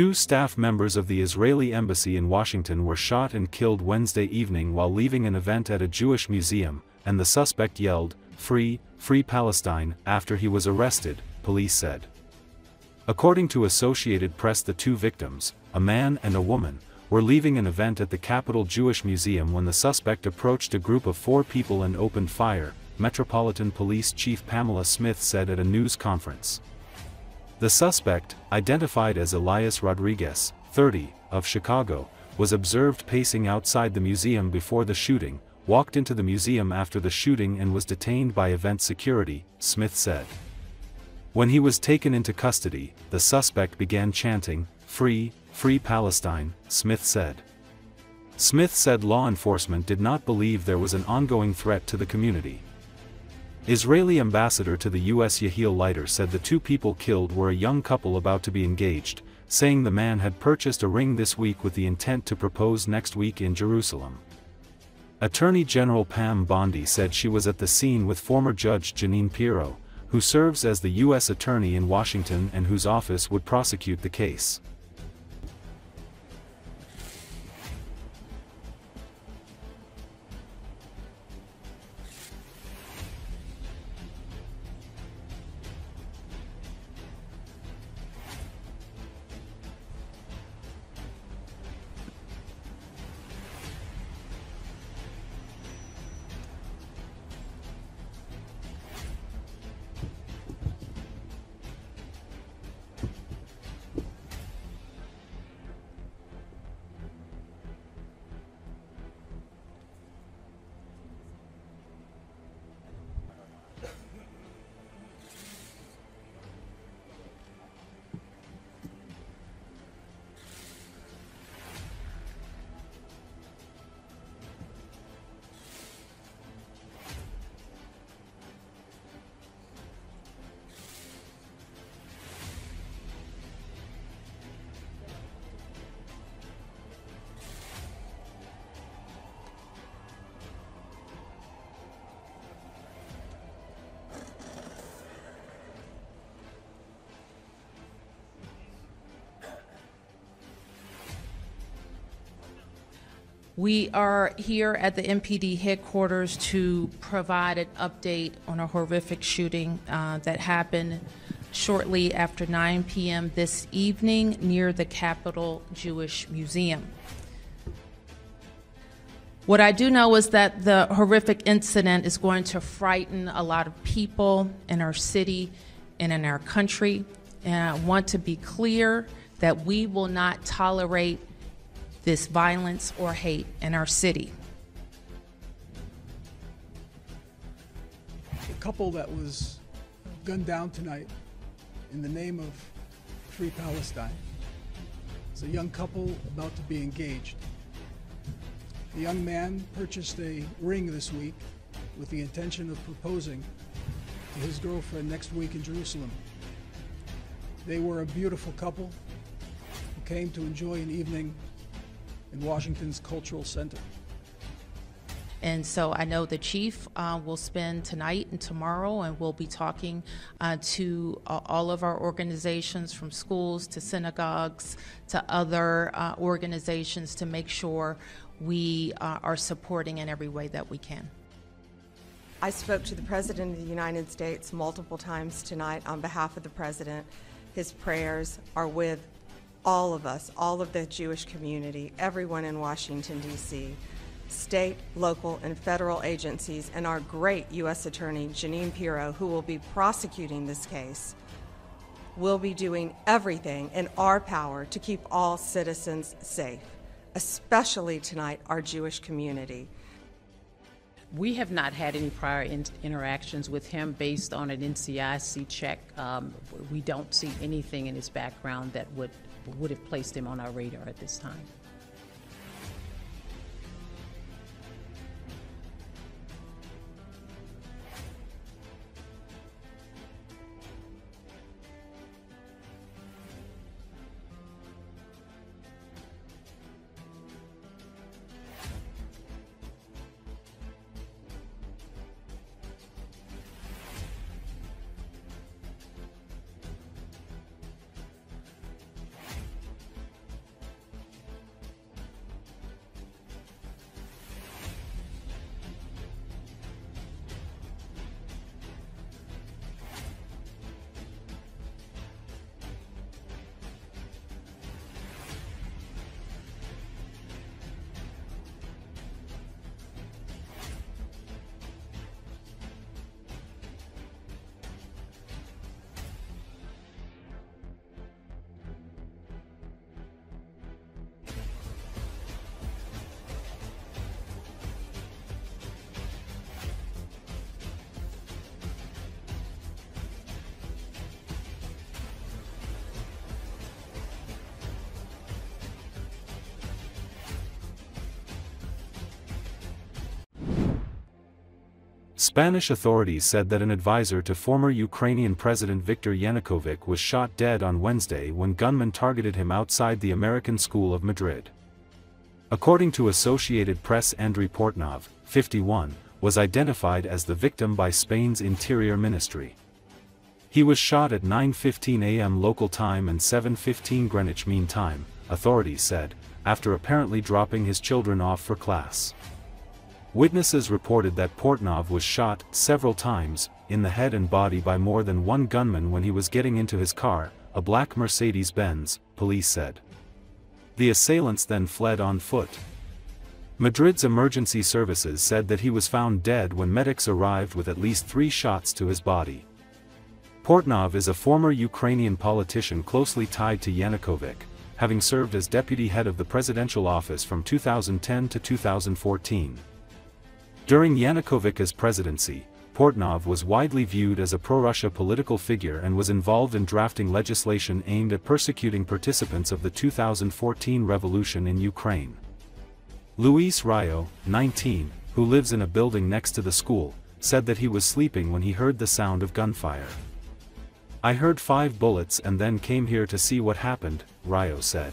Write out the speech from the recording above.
Two staff members of the Israeli embassy in Washington were shot and killed Wednesday evening while leaving an event at a Jewish museum, and the suspect yelled, "Free, free Palestine," after he was arrested, police said. According to Associated Press, the two victims, a man and a woman, were leaving an event at the Capitol Jewish Museum when the suspect approached a group of 4 people and opened fire, Metropolitan Police Chief Pamela Smith said at a news conference. The suspect, identified as Elias Rodriguez, 30, of Chicago, was observed pacing outside the museum before the shooting, walked into the museum after the shooting and was detained by event security, Smith said. When he was taken into custody, the suspect began chanting, "Free, free Palestine," Smith said. Smith said law enforcement did not believe there was an ongoing threat to the community. Israeli ambassador to the U.S. Yehiel Leiter said the 2 people killed were a young couple about to be engaged, saying the man had purchased a ring this week with the intent to propose next week in Jerusalem. Attorney General Pam Bondi said she was at the scene with former Judge Jeanine Pirro, who serves as the U.S. Attorney in Washington and whose office would prosecute the case. We are here at the MPD headquarters to provide an update on a horrific shooting that happened shortly after 9 p.m. this evening near the Capitol Jewish Museum. What I do know is that the horrific incident is going to frighten a lot of people in our city and in our country. And I want to be clear that we will not tolerate this violence or hate in our city. The couple that was gunned down tonight in the name of Free Palestine is a young couple about to be engaged. The young man purchased a ring this week with the intention of proposing to his girlfriend next week in Jerusalem. They were a beautiful couple who came to enjoy an evening in Washington's Cultural Center. And so I know the chief will spend tonight and tomorrow, and we'll be talking to all of our organizations, from schools to synagogues to other organizations, to make sure we are supporting in every way that we can. I spoke to the President of the United States multiple times tonight on behalf of the President. His prayers are with all of us, all of the Jewish community, everyone in Washington, D.C., state, local, and federal agencies, and our great U.S. Attorney, Jeanine Pirro, who will be prosecuting this case. We'll be doing everything in our power to keep all citizens safe, especially tonight, our Jewish community. We have not had any prior interactions with him based on an NCIC check. We don't see anything in his background that would have placed him on our radar at this time. Spanish authorities said that an advisor to former Ukrainian President Viktor Yanukovych was shot dead on Wednesday when gunmen targeted him outside the American School of Madrid. According to Associated Press, Andriy Portnov, 51, was identified as the victim by Spain's Interior Ministry. He was shot at 9:15 a.m. local time and 7:15 Greenwich Mean Time, authorities said, after apparently dropping his children off for class. Witnesses reported that Portnov was shot several times in the head and body by more than one gunman when he was getting into his car, a black Mercedes-Benz, police said. The assailants then fled on foot. Madrid's emergency services said that he was found dead when medics arrived with at least 3 shots to his body. Portnov is a former Ukrainian politician closely tied to Yanukovych, having served as deputy head of the presidential office from 2010 to 2014. During Yanukovych's presidency, Portnov was widely viewed as a pro-Russia political figure and was involved in drafting legislation aimed at persecuting participants of the 2014 revolution in Ukraine. Luis Rayo, 19, who lives in a building next to the school, said that he was sleeping when he heard the sound of gunfire. "I heard 5 bullets and then came here to see what happened," Rayo said.